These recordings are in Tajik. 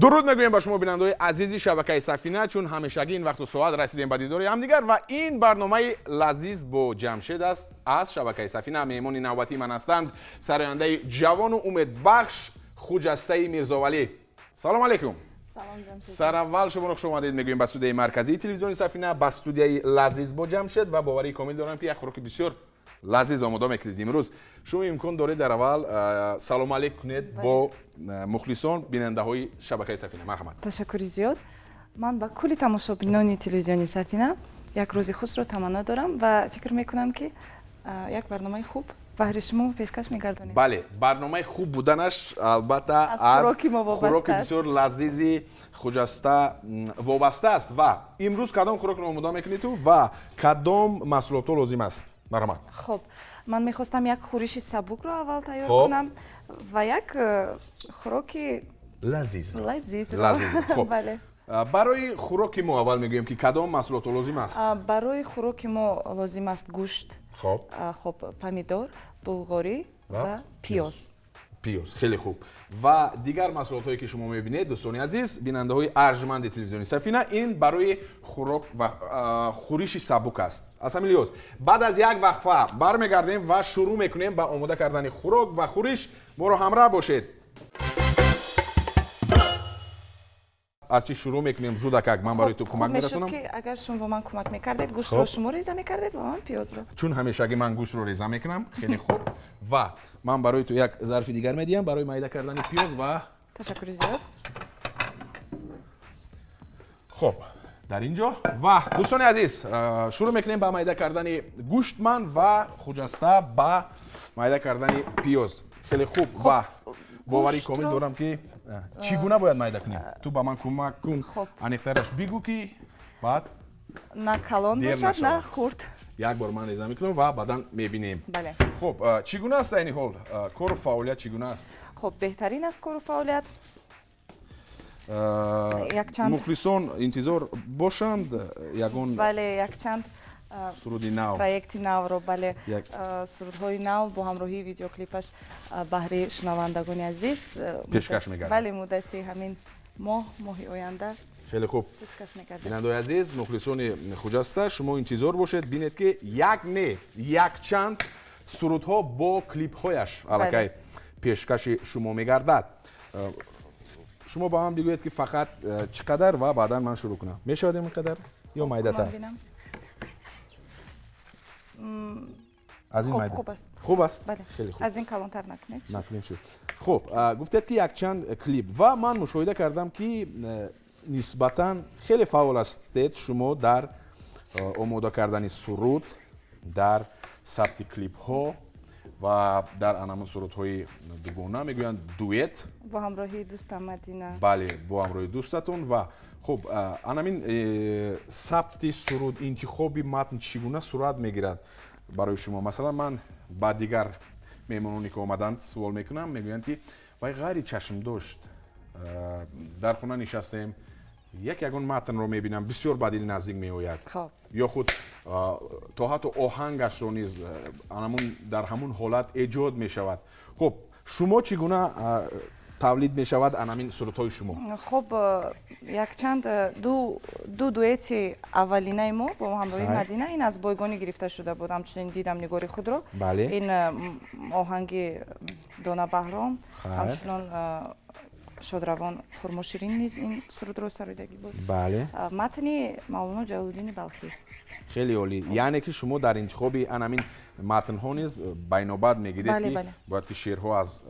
дуруд мегӯем ба шумо бинандаҳои азизи шабакаи сафина, чун ҳамешагӣ ин вақту соат расидем ба дидори ҳамдигар ва ин барномаи лазиз бо ҷамшед аст аз шабакаи сафина. меҳмони навбатӣ ман ҳастанд сарояндаи ҷавону умедбахш Хуҷастаи Мирзовалӣ. салом алейкум. сараввал шумо хуш омадед мегӯем ба студияи марказии телевизиони сафина, ба студияи лазиз бо ҷамшед ва боварии комил дорам ки як хӯроки бисёр лазиз омода мекунед. имрӯз шумо имкон доред дар аввал салом алейк кунед бо мухлисон бинандаҳои шабакаи сафина. марҳамат. ташаккури зиёд. ман ба кулли тамошобинони телевизиони сафина як рӯзи хушро таманно дорам ва фикр мекунам ки як барномаи хуб баҳри шумо пешкаш мегардонем. бале, барномаи хуб буданаш албатта аз хӯроки бисёр лазизи хуҷаста вобаста аст. ва имрӯз кадом хӯрокро омода мекунед ту ва кадом маҳсулотҳо лозим аст? марҳамат. хуб, ман мехостам як хӯриши сабукро аввал тайёр кунам ва як хӯроки лазиз. Хуб. Бале. барои хӯроки мо аввал мегӯем ки кадом маҳсулотҳо лозим аст? барои хӯроки мо лозим аст гӯшт, хуб, помидор, булғорӣ ва пиёз. пиёз, хеле хуб. ва дигар маҳсулотҳое ки шумо мебинед, дӯстони азиз, бинандаҳои арҷманди телевизиони сафина, ин барои хӯрок ва хӯриши сабук аст. аз ҳамин лиҳоз баъд аз як вақфа бармегардем ва шурӯъ мекунем ба омода кардани хӯрок ва хӯриш. моро ҳамроҳ бошед. аз чӣ шурӯъ мекунем? зудакак ман барои ту кӯмак мерасонам. хуб мешуд ки агар шумо ба ман кӯмак мекардед, гӯштро шумо реза мекардед ва ман пиёзро. чун ҳамешагӣ ман гӯштро реза мекунам. хеле хуб. ва ман барои ту як зарфи дигар медиҳам барои майда кардани пиёз ва ташаккури зиёд. хуб, дар ин ҷо ва дӯстони азиз, шурӯъ мекунем ба майда кардани гӯштман ва хуҷаста ба майда кардани пиёз. хеле хуб. ва боварии комил дорам ки чӣ гуна бояд майда кунем? ту ба ман кӯмак кун, аниқтараш бигӯ ки баъд на калон бошад, на хурд. як бор ман реза мекунам ва баъдан мебинем. бале. хуб, чӣ гуна аст айни ҳол кору фаъолият чӣ гуна аст? хуб, беҳтарин аст кору фаъолият. якчанд мухлисон интизор бошанд ягон бале, якчанд суруди нав, проекти навро, бале, сурудҳои нав бо ҳамроҳии видеоклипаш баҳри шунавандагони азиз пешкаш мегардад. бале, муддати ҳамин моҳи оянда хеле хуб. пешкаш мегардад. бинандаҳои азиз, мухлисони хуҷаста, шумо интизор бошед бинед ки якчанд сурудҳо бо клипҳояш аллакай пешкаши шумо мегардад. шумо ба ман бигӯед ки фақат чӣ қадар ва баъдан ман шурӯъ кунам. мешавад ин қадар ё майдатар? аз ин майда хуб аст. хуб аст? бале. хеле хуб. аз ин калонтар накунед. накунем шуд. хуб, гуфтед ки якчанд клип ва ман мушоҳида кардам ки нисбатан хеле фаъол ҳастед шумо дар омода кардани суруд, дар сабти клипҳо ва дар анамун сурудҳои дугона мегӯянд дуэт бо ҳамроҳии дӯстам Мадина. бале, бо ҳамроҳи дӯстатон. ва хуб, анамин сабти суруд, интихоби матн чӣ гуна сурат мегирад барои шумо? масалан ман ба дигар меҳмононе ки омаданд суол мекунам, мегӯянд ки вай ғайри чашмдошт дар хона нишастем, ягон матнро мебинам бисёр ба дил наздик меояд, ё худ то ҳатто оҳангашро низ дар ҳамун ҳолат эҷод мешавад. хуб, шумо чӣ гуна тавлид мешавад анамин сурудҳои шумо? хуб, якчанд ду дуэти аввалинаи мо бо ҳамроҳи Мадина, ин аз бойгонӣ гирифта шуда буд. ҳамчунин дидам нигори худро. ин оҳанги Дона Баҳром, ҳамчунон шодравон хурмоширин низ ин сурудро сароидагӣ буд. матни мавлоно ҷалолиддини балхӣ. хеле олӣ. яъне ки шумо дар интихоби анамин матнҳо низ байнобад мегиред ки бояд ки шеърҳо аз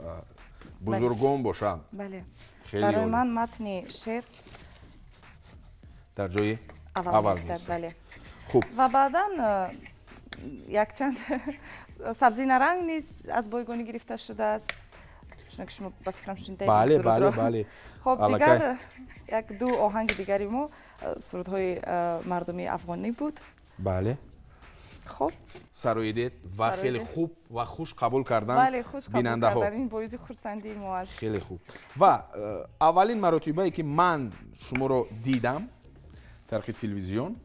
бузургон бошанд. бале. барои ман матни шеър дар ҷои аввал меистад. бале. хуб. ва баъдан якчанд сабзи наранг низ аз бойгонӣ гирифта шудааст. ки шумо ба фикрам шунидед. бале. хуб, дигар як ду оҳанги дигари мо сурудҳои мардуми афғонӣ буд. бале. хуб, сароидед ва хеле хуб ва хуш қабул кардан бинандаҳо. бале, ин боиси хурсандии мо аст. хеле хуб. ва аввалин маротибае ки ман шуморо дидам тарқи телевизион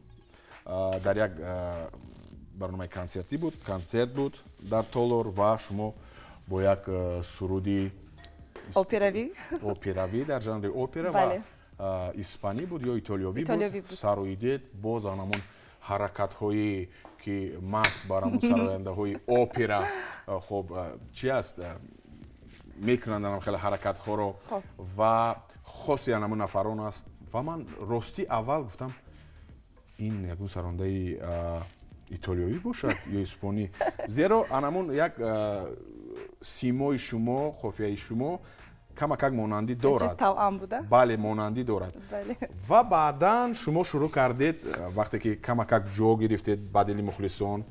дар як барномаи концерт буд дар Толор ва шумо бо як суруди операвӣ дар жанри опера ва испанӣ буд ё итолиёвӣ буд. Сароидед боз анамун ҳаракатҳои ки маҳз бар амун сарояндаҳои опера хоб чи аст мекунанд анам хеле ҳаракатҳоро ва хоси анамун нафарон аст ва ман ростӣ аввал гуфтам ин ягон сарояндаи итолиёвӣ бошад ё испонӣ, зеро анамун як симои шумо қофияи шумо камакак монандӣ дорад. Бале, монандӣ дорад. Ва баъдан шумо шурӯъ кардед вақте ки камакак ҷо гирифтед ба дили мухлисон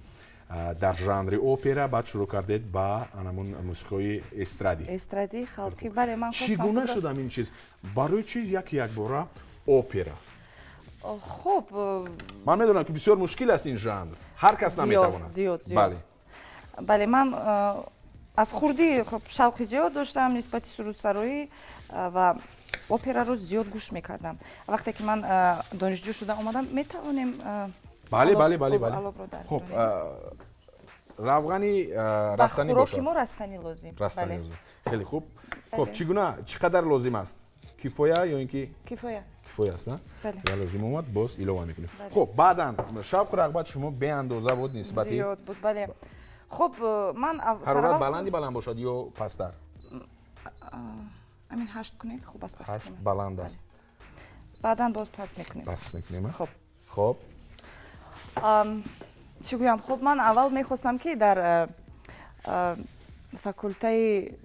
дар жанри опера, баъд шурӯъ кардед ба анамун мусиқои эстради халқӣ. Чӣ гуна шудам ин чиз? Барои чӣ якбора опера? Хуб, ман медонам ки бисёр мушкил аст ин жанр. Ҳар кас наметавонад. Зиёд. Бале, ман аз хурдӣ шавқи зиёд доштам нисбати сурудсароӣ ва операро зиёд гӯш мекардам. Вақте ки ман донишҷӯ шуда омадам, метавонем бале. Хуб, равғани растанӣ бошад. Ба хӯроки мо растанӣ лозим. Хеле хуб. Хуб, чӣ гуна, чӣ қадар лозим аст? Кифоя ё ин ки? Кифоя аст, на? Я лозим омад, боз илова мекунем. Хуб, баъдан шавқу рағбат шумо беандоза буд нисбати? Зиёд буд, бале. Хуб, ман ҳарорат баланд бошад ё пастар? Амин 8 кунед, хуб аст. 8 баланд аст. Баъдан боз паст мекунем. Хуб. Чӣ гӯям? Хуб, ман аввал мехостам ки дар факултаи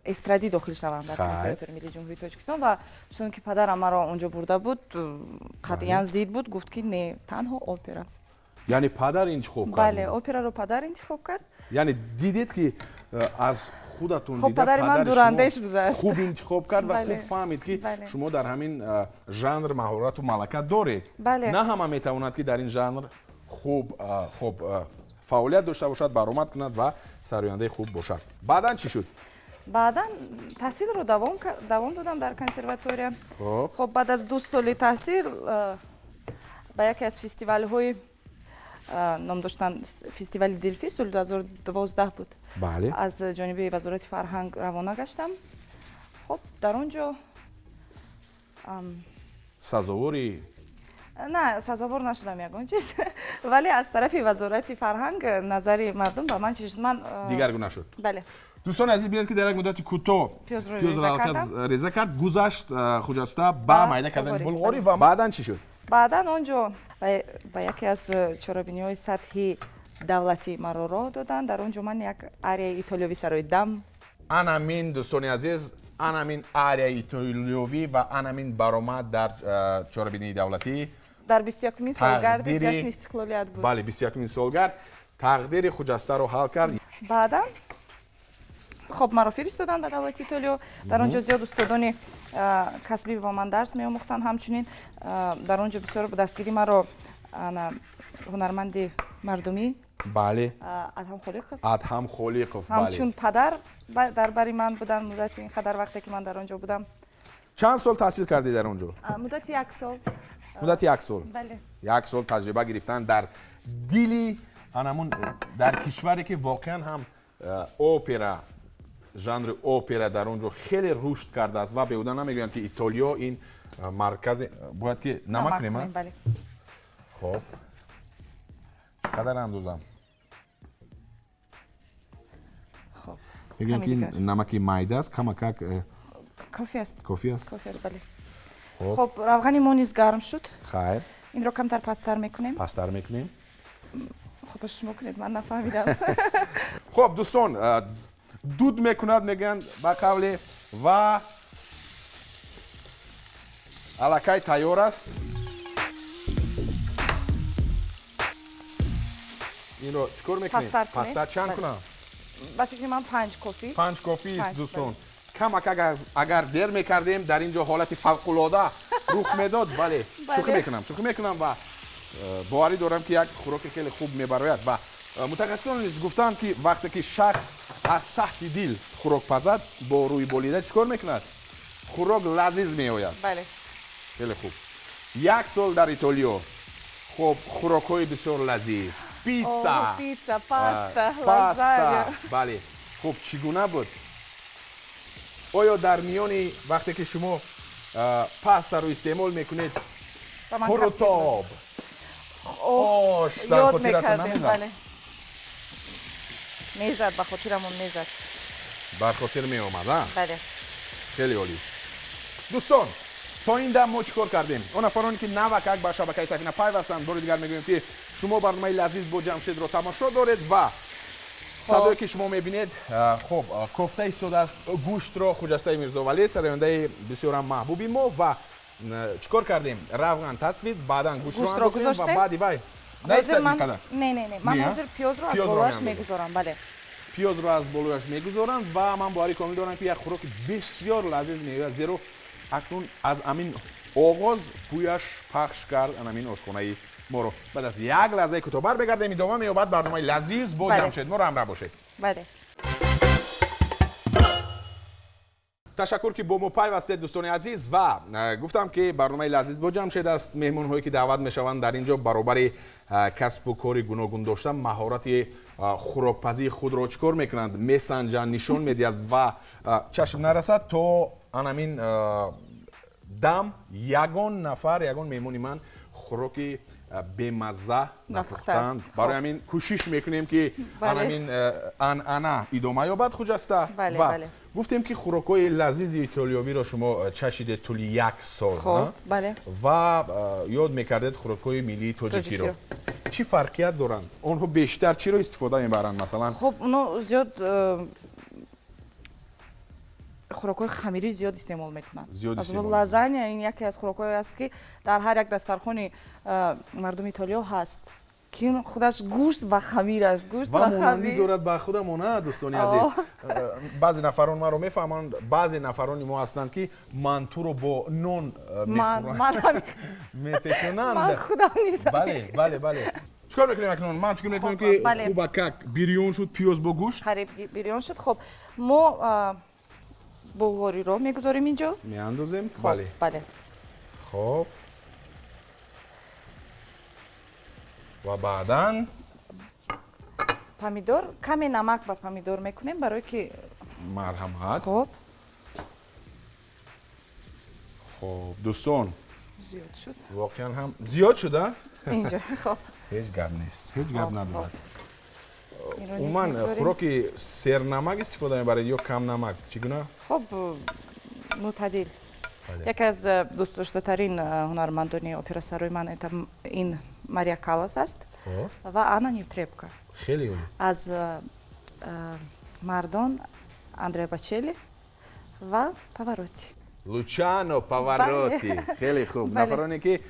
эстрадӣ дохил шавам дар консерватории миллии ҷумҳурии Тоҷикистон ва чун ки падарам маро онҷо бурда буд, қатъиян зид буд, гуфт ки не, танҳо опера. Яъне падар интихоб кард? Бале, операро падар интихоб кард. Яъне дидед ки аз худатон дида падари ман дурандеш будааст. Хуб интихоб кард ва хуб фаҳмид ки шумо дар ҳамин жанр маҳорату малака доред. На ҳама метавонад ки дар ин жанр хуб фаъолият дошта бошад, баромад кунад ва сарояндаи хуб бошад. Баъдан чӣ шуд? Баъдан таҳсилро давом додам дар консерватория. Хуб, баъд аз 2 соли таҳсил ба яке аз фестивалҳои ном доштан фестивали Дилфи соли 2012 буд. Аз ҷониби вазорати фарҳанг равона гаштам. Хуб, дар он ҷо сазовори? Не, сазовор нашудам ягон чиз. Вале аз тарафи вазорати фарҳанг назари мардум ба ман чӣ шуд? Ман дигар гуна шуд. Бале. дӯстони азиз бинед ки дар як муддати кӯтоҳ пиёзро реза кард, гузашт Хуҷаста ба майда кардани булғорӣ ва баъдан чӣ шуд? Баъдан он ҷо ба яке аз чорабиниҳои сатҳи давлатӣ маро роҳ доданд. Дар он ҷо ман як арияи итолиёвӣ сарои дам. Анамин дӯстони азиз, анамин арияи итолиёвӣ ва анамин баромад дар чорабинии давлатӣ дар 21-мин солгарди ҷашни истиқлолият буд. Бале, 21-мин солгард тақдири Хуҷастаро ҳал кард. Баъдан хуб, маро фиристоданд ба давлати Итолиё. Дар он ҷо зиёд устодони касбӣ ба ман дарс меомӯхтанд. Ҳамчунин дар он ҷо бисёр ба дастгирии маро ҳунарманди мардумӣ Адҳам Холиқов ҳамчун падар дар бари ман буданд муддати ин қадар вақте ки ман дар он ҷо будам. Чанд сол таҳсил кардӣ дар он ҷо? Муддати 1 сол. Муддати 1 сол? Бале. 1 сол таҷриба гирифтан дар дили анамун дар кишваре ки воқеан ҳам опера жанри опера дар он ҷо хеле рушд кардааст ва беҳуда намегӯянд ки Итолиё ин маркази бояд ки намак нема. Хуб, чӣ қадар андозам? Хуб, мегӯям ки намаки майда аст, камакак кофӣ аст. Кофӣ аст, бале. Хуб, равғани мо низ гарм шуд. Хайр. Инро камтар пастар мекунем. Хуб, шумо кунед, ман нафаҳмидам. Хуб, дӯстон, дуд мекунад мегӯянд ба қавле ва аллакай тайёр аст. инро чӣ кор мекунем? Пастар чанд кунам? ба фикри ман 5 кофӣ. 5 кофӣ ист дӯстон. камак агар дер мекардем дар ин ҷо ҳолати фавқулода рух медод. Бале, шӯхӣ мекунам ва боварӣ дорам ки як хӯроки хеле хуб мебарояд. Ва мутахассисон низ гуфтанд ки вақте ки шахс аз таҳти дил хӯрок пазад бо рӯи болида чӣ кор мекунад? хӯрок лазиз меояд. хеле хуб. 1 сол дар Итолиё. хуб, хӯрокҳои бисёр лазиз. Питса, паста, лазанья. Бале. Хуб, чӣ гуна буд? آیا در میانی وقتی که شما پاستا رو استعمال میکنید پروتاب آش در خاطرتون نمیزد؟ بله میزد، به خاطرمون میزد. بر خاطر می آمد؟ بله. خیلی عالی. دوستان تا این دم ما چیکار کردیم؟ اون افرانی که نوک با شبکه سفینه پیوستند، بار دیگر میگویم که شما برنامه لذیذ با جمشید رو تماشا دارید و صدایی که شما میبینید خب کوفته سوده است. گوشت رو خوجستای میرزوولی سراینده بسیار محبوبی ما و چیکار کردیم؟ روغن تصفید، بعدا گوشت رو گذاشتیم و بعدی وای نه من حاضر پیاز رو از بالایش میگذارم. بله پیاز رو از بالایش میگذارم و من باوری کامل دارم که یک خوراک بسیار لذیذ میآید، زیرا اکنون از امین آغاز بویش پخش کرد امین آشخانه ما رو. بعد از یک لحظه کوتاه بگردیم ادامه می‌یابد برنامه لذیذ با جمشید. ما رو همراه باشید. بله. تشکر که با ما پیوستید دوستان عزیز و گفتم که برنامه لذیذ با جمشید است. مهمون هایی که دعوت میشوند در اینجا برابر کسب و کار گوناگون داشتن مهارت خوراکپزی خود را چکار میکنند، میسنجند، نشون میدهند و چشم نرسد تا همین دم یگان نفر یگان مهمونی من خوراکی بمزه نپختند. برای همین کوشش میکنیم که همین انا ادامه یابد خوجسته. و گفتیم که خوراکای لذیذ ایتالیایی را شما چشیدید طول یک سال و یاد میکردید خوراکای ملی تاجیکی را. چی فرقیت دارند؟ اونها بیشتر چی را استفاده میبرند مثلا؟ خب اونها زیاد خوراک‌های خمیری زیاد استعمال میکنند. مثلا لازانیا این یکی از خوراک‌هایی است که در هر یک دسترخوان مردم ایتالیا هست که اون خودش گوشت و خمیر است. گوشت و مانندی دارد به خودمون دوستان عزیز. بعضی نفران ما رو میفهمند، بعضی نفران ما هستند که منتو رو با نون میپکنند. من خودم نیستم. بله چیکار میکنیم اکنون؟ من فکر میکنم که خوبکک بیریون شد، پیاز با گوشت قریب بیریون شد. خب ما بلغاری رو میگذاریم اینجا میاندازیم. بله خب و بعداً پامیدور، کمی نمک با پامیدور میکنیم برای که مرحمت. خب دوستان زیاد شد، واقعا هم زیاد شده اینجا. خب هیچ گپ نیست، هیچ گپ ندارد. من خوراک سرنمک استفاده میبرید یا کم نمک؟ چگونه؟ خب معتدل. یکی از دوست داشته ترین هنرمندان اپرا سرای من این ماریا کالас است و آنا نیوترپکا. خیلی عالی. از مردان اندریا بچلی و پاواروتی. لوچانو پاواروتی. خیلی خوب. نفرانی که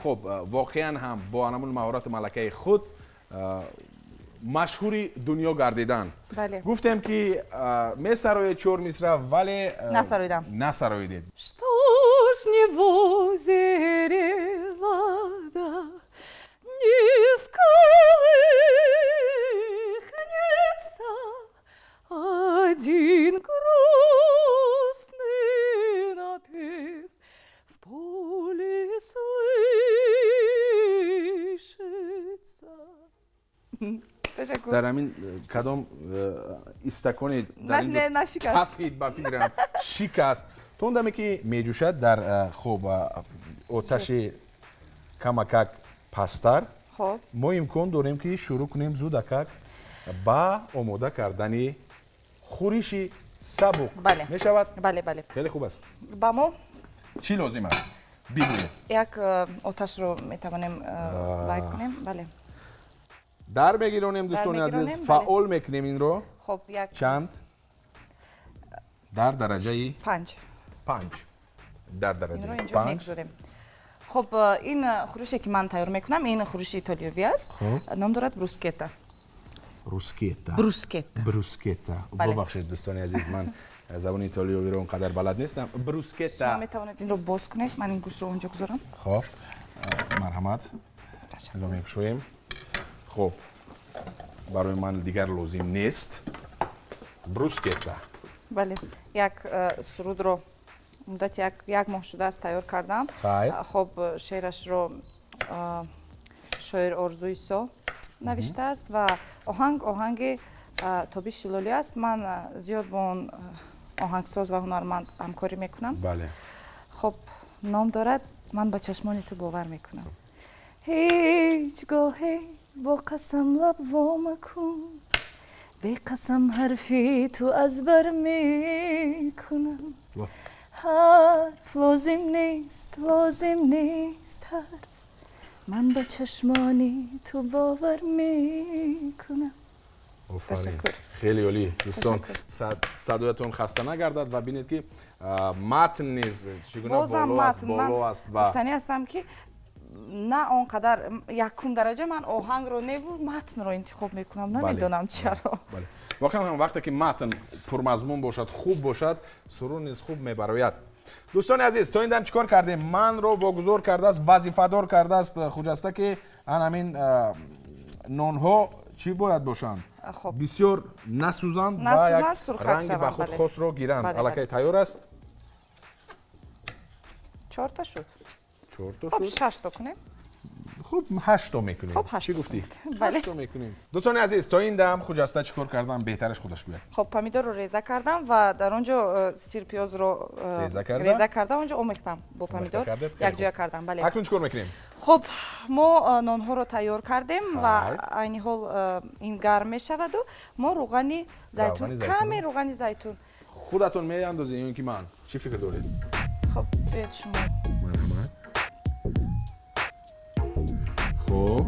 خب واقعا هم با همون مهارت ملکه خود مشهوری دنیا گردیدن. گفتم که میسرای چور میسره ولی نسرایدید. Что ж не возеревада, не сколыхнется один грустный напев в поле слышится. در همین کدام استکانی در اینجا کفید با فکرم شکست توندمی که میجوشد در خوب آتش کمکک پستر. ما امکان داریم که شروع کنیم زودکک با آماده کردن خورش سبک. می شود؟ بله خیلی خوب است. با ما چی لازم است؟ بگویید. یک آتش رو میتوانیم وای کنیم. بله در بگیرونیم دوستان عزیز، فعال میکنیم این رو. خب یک چند؟ در درجه 5. در درجه 5. خب این خورشی که من تیار میکنم این خورش ایتالیایی است. نام دارد بروسکتا. ببخشید دوستان عزیز، من زبان ایتالیایی رو اونقدر بلد نیستم. بروسکتا. شما میتوانید این رو باز کنید. من این گوشت رو اونجا گذارم. خب مرحمت. اینو میگشویم. خب برای من دیگر لازم نیست. بروسکتا. بله یک سرود رو مدت یک ماه شده است تیار کردم. خب شعرش رو شاعر آرزوی سو نوشته است و آهنگ تابی شلولی است. من زیاد با اون آهنگساز و هنرمند همکاری میکنم. بله. خب نام دارد من با چشمان تو باور میکنم. هیچگاهی با قسم لب وا مکن، به قسم حرفی تو از بر میکنم. حرف لازم نیست حرف، من با چشمانی تو باور میکنم. تشکر. خیلی عالی دوستان، صدایتون خسته نگردد و ببینید که متن نیز چگونه بالا است و گفتنی هستم که نه آنقدر یکم درجه من آهنگ رو نبود متن رو انتخاب میکنم، نمیدونم چرا. واقعا هم وقتی که متن پرمضمون باشد، خوب باشد، سرور نیز خوب میبراید. دوستان عزیز، تا این دم چیکار کردیم؟ من رو واگذار کرده است، وظیفه دار کرده است خوجسته که همین نانها چی باید باشند؟ بسیار نسوزند و یک رنگ به خود خاص رو گیرند. الکی تیار است. 4 تا شد. 4 تا خب شد. 6 تا کنیم. خب 8 تا میکنیم. خب چی گفتی؟ 8 تا میکنیم. دوستان عزیز، تا این دم خوجسته چیکار کردم؟ بهترش خودش بگه. خب پمیدور رو ریزه کردم و در اونجا سیر پیاز رو ریزه کردم، اونجا آمیختم با پمیدور یک جا کردم. بله. اکنون چیکار میکنیم؟ خب ما نانها رو تیار کردیم و عین حال این گرم میشود و ما روغن زیتون، کمی روغن زیتون. خودتون میاندازین یا که من؟ چی فکر دارید؟ خب بیاید شما. مرحبا. خب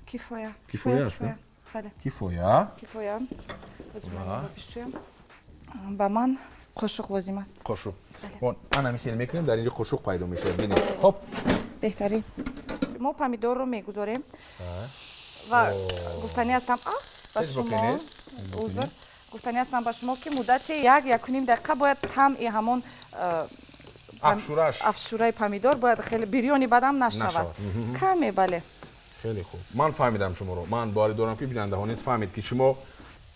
کیفایه است. بله. کیفایه. با من قاشق لازم است. قاشق. اون انا میخوام میکنیم در اینجا قاشق پیدا میشه. ببینید. خب بهترین. ما پمیدور رو میگذاریم و گفتنی هستم با شما گفتنی هستم با شما که مدت 1-1.5 دقیقه باید طعم همون افشورای پمیدور باید خیلی بریانی بدم نشود. کمی. بله. خیلی خوب. من فهمیدم شما رو. من باری دارم که بیننده ها نیز فهمید که شما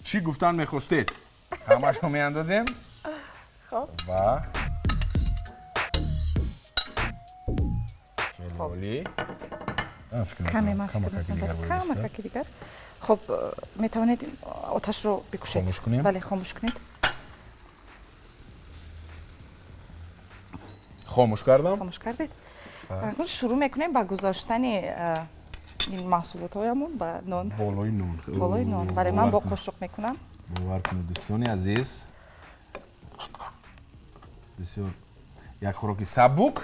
چی گفتن میخواستید. همش رو میاندازیم. خب. و خیلی عالی. کمی دیگر. خب میتوانید آتش رو بکشید. خاموش کنیم. بله خاموش کنید. خاموش کردم. خاموش کردید. اکنون شروع میکنیم با گذاشتن این محصولات هایمون با نان. بالای نان. بله من با قاشق میکنم. باور کنید دوستان عزیز، بسیار یک خوراکی سبک،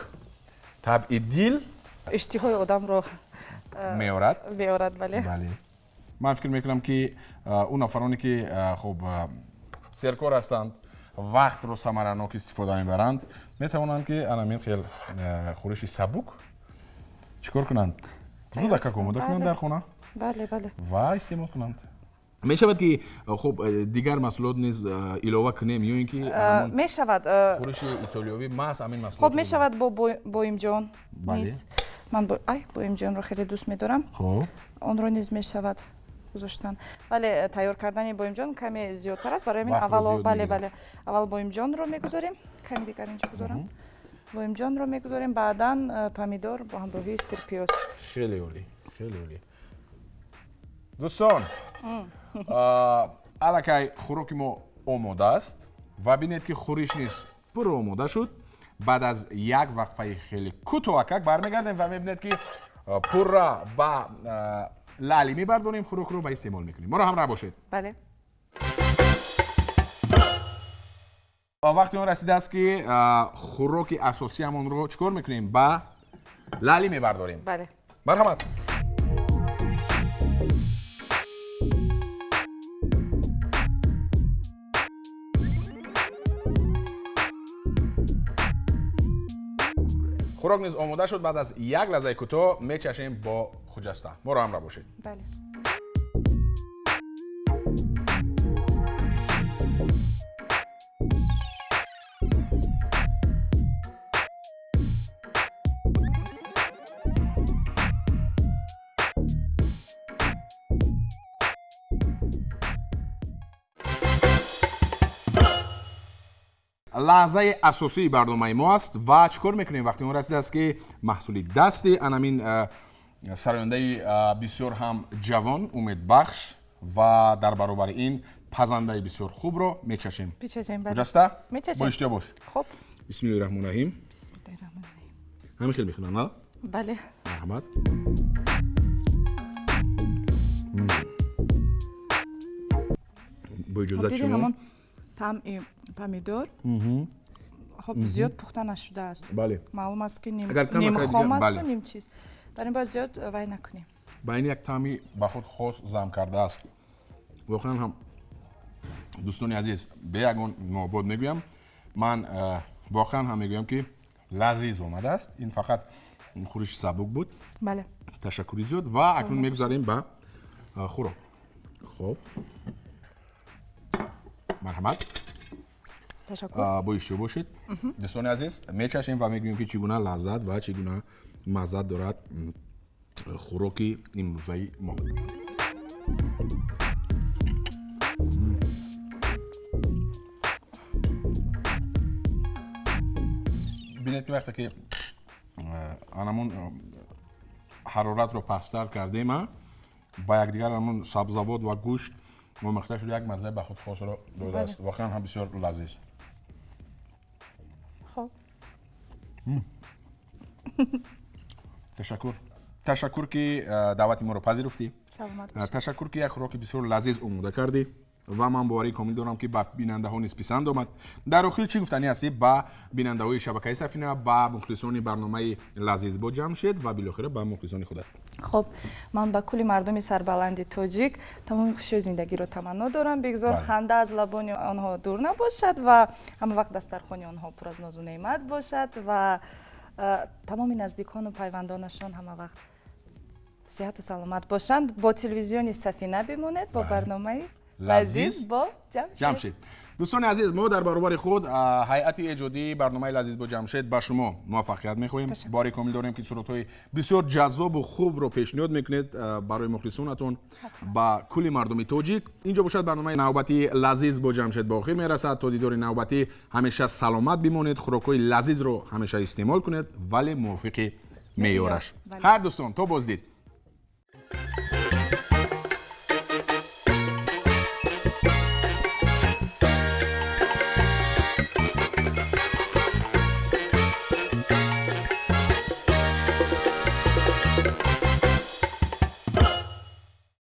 طبع دل، اشتهای آدم رو میارد. بله. من فکر میکنم که اون افرانی که خب سرکار هستند وقت رو ثمره‌ناک استفاده میبرند میتوانند که همین خیلی خورشی سبک چیکار کنند؟ زود آماده کنند در خانه. بله. و استعمال کنند. میشود که خب دیگر محصولات نیز علاوه کنیم یا اینکه میشود خورش ایتالیایی محض همین محصولات. خب میشود با بایمجان نیز. من بایمجان رو خیلی دوست میدارم. خب اون رو نیز میشود گذاشتن. بله تیار کردن بایمجان کمی زیادتر است برای من. اول بایمجان رو میگذاریم. کمی دیگر اینجا گذارم. بایمجان رو میگذاریم، بعداً پمیدور با همراهی سیر پیاز. خیلی عالی. دوستان الکی خوراک ما آماده است و ببینید که خورش نیست پر آماده شد. بعد از یک وقفه خیلی کوتاه برمیگردیم و میبینید که پر را با لالی میبردونیم، خوراک رو با استعمال میکنیم. ما رو همراه باشید. بله. وقتی اون رسیده است که خوراک اساسی همون رو چکار میکنیم؟ با لالی میبرداریم. بله. مرحمت. خوراک نیز آماده شد. بعد از یک لحظه کوتاه میچشیم با خوجسته. ما رو همراه باشید. بله. لحظه اساسی برنامه ما است و چیکار میکنیم وقتی اون رسیده است که محصولی دستی همین سراینده بسیار هم جوان، امید بخش و در برابر این پزنده بسیار خوب رو میچشیم. خوجسته؟ با اشتیا باش. خب. بسم الله الرحمن الرحیم. بسم الله الرحمن الرحیم. همین خیلی میخونن ها؟ بله. مرحمت. با اجازه شما. همون طعم پامیدور. خب زیاد پخته نشده است. بله. معلوم است که نیم خام است و نیم چیز. برای این باید زیاد وای نکنیم. با این یک طعمی با خود خاص زم کرده است. واقعا هم دوستان عزیز به یگان نابود میگویم، من واقعا هم میگویم که لذیذ آمده است. این فقط خورش سبک بود. بله. تشکری زیاد و اکنون میگذاریم به خوراک. خب مرحمت. تشکر. با اشتیا باشید. دوستان عزیز میچشیم و میگویم که چگونه لذت و چگونه مزه دارد خوراکی امروزه ما. ببینید که وقتی که آنمون حرارت رو پستر کردیم با یک دیگر آنمون سبزوات و گوشت مخته شده یک مزه به خود خاص رو داده است. واقعا هم بسیار لذیذ. خب تشکر که دعوت ما رو پذیرفتی. سلامت باشید. تشکر که یک خوراک بسیار لذیذ آماده کردی و من باوری کامل دارم که با بیننده ها نیز پسند آمد. در آخر چی گفتنی هستی با بیننده های شبکه سفینه، با مخلصان برنامه لذیذ با جمشید و بالاخره با مخلصان خودت؟ خب من با کلی مردم سربلند تاجیک تمام خوشی زندگی رو تمنا دارم. بگذار خنده از لبان آنها دور نباشد و همه وقت دسترخوان آنها پر از ناز و نعمت باشد و تمام نزدیکان و پیوندانشان همه وقت صحت و سلامت باشند. با تلویزیون سفینه بمانید با برنامه لذیذ با جمشید. دوستان عزیز ما در برابر خود هیئت ایجادی برنامه لذیذ با جمشید با شما موفقیت میخواهیم. باری کامل داریم که صورت‌های بسیار جذاب و خوب رو پیشنهاد میکنید برای مخلصانتون با کلی مردم تاجیک. اینجا باشد برنامه نوبتی لذیذ با جمشید با آخر میرسد. تا دیدار نوبتی همیشه سلامت بمانید، خوراک‌های لذیذ رو همیشه استعمال کنید ولی موافق معیارش. خیر دوستان تا بازدید.